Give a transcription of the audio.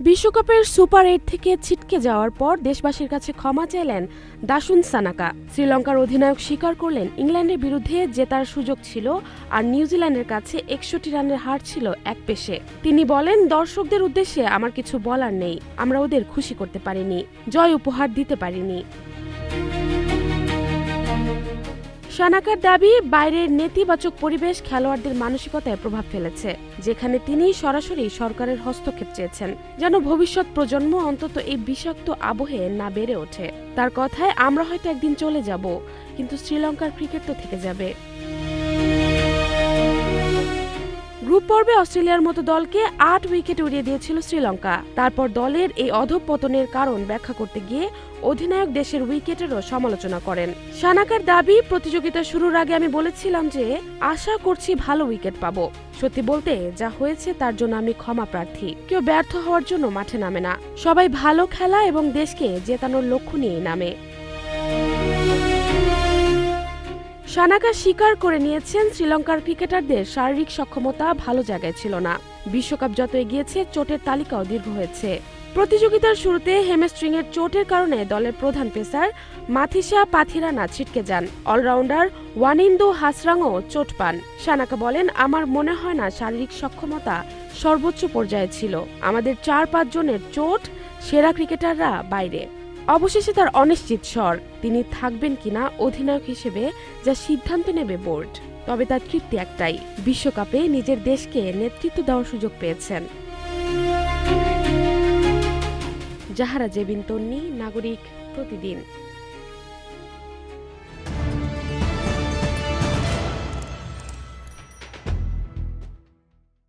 বিশ্বকাপের সুপার ৮ থেকে ছিটকে যাওয়ার পর দেশবাসীর কাছে ক্ষমা চাইলেন দাসুন সানাকা। শ্রীলঙ্কার অধিনায়ক স্বীকার করলেন ইংল্যান্ডের বিরুদ্ধে জেতার সুযোগ ছিল আর নিউজিল্যান্ডের কাছে ৬১ রানের হার ছিল এক পেশে। তিনি বলেন, দর্শকদের উদ্দেশ্যে আমার কিছু বলার নেই, আমরা ওদের খুশি করতে পারিনি, জয় উপহার দিতে পারিনি। সানাকার দাবি, বাইরের নেতিবাচক পরিবেশ খেলোয়াড়দের মানসিকতায় প্রভাব ফেলেছে, যেখানে তিনি সরাসরি সরকারের হস্তক্ষেপ চেয়েছেন, যেন ভবিষ্যৎ প্রজন্ম অন্তত এই বিষাক্ত আবহে না বেড়ে ওঠে। তার কথায়, আমরা হয়তো একদিন চলে যাব, কিন্তু শ্রীলঙ্কার ক্রিকেট তো থেকে যাবে। গ্রুপ পর্বে অস্ট্রেলিয়ার মতো দলকে ৮ উইকেটে উড়িয়ে দিয়েছিল শ্রীলঙ্কা। তারপর দলের এই অধঃপতনের কারণ ব্যাখ্যা করতে গিয়ে অধিনায়ক দেশের উইকেটেরও সমালোচনা করেন। সানাকার দাবি, প্রতিযোগিতা শুরুর আগে আমি বলেছিলাম যে আশা করছি ভালো উইকেট পাবো। সত্যি বলতে যা হয়েছে তার জন্য আমি ক্ষমা প্রার্থী। কেউ ব্যর্থ হওয়ার জন্য মাঠে নামে না, সবাই ভালো খেলা এবং দেশকে জেতানোর লক্ষ্য নিয়েই নামে। সানাকা স্বীকার করে নিয়েছেন, শ্রীলঙ্কার ক্রিকেটারদের শারীরিক সক্ষমতা ভালো জায়গায় ছিল না। বিশ্বকাপ যত এগিয়েছে চোটের তালিকাও দীর্ঘ হয়েছে। প্রতিযোগিতার শুরুতে হেমস্ট্রিংয়ের চোটের কারণে দলের প্রধান পেসার মাথিসা পাথিরানা ছিটকে যান। অলরাউন্ডার ওয়ানিন্দু হাসরাংও চোট পান। সানাকা বলেন, আমার মনে হয় না শারীরিক সক্ষমতা সর্বোচ্চ পর্যায়ে ছিল। আমাদের ৪-৫ জনের চোট, সেরা ক্রিকেটাররা বাইরে। অবশেষে তার অনিশ্চিত স্বর, তিনি থাকবেন কিনা অধিনায়ক হিসেবে যা সিদ্ধান্ত নেবে বোর্ড। তবে তার তৃপ্তি একটাই, বিশ্বকাপে নিজের দেশকে নেতৃত্ব দেওয়ার সুযোগ পেয়েছেন। জাহারা জেবিন তন্নি, নাগরিক প্রতিদিন।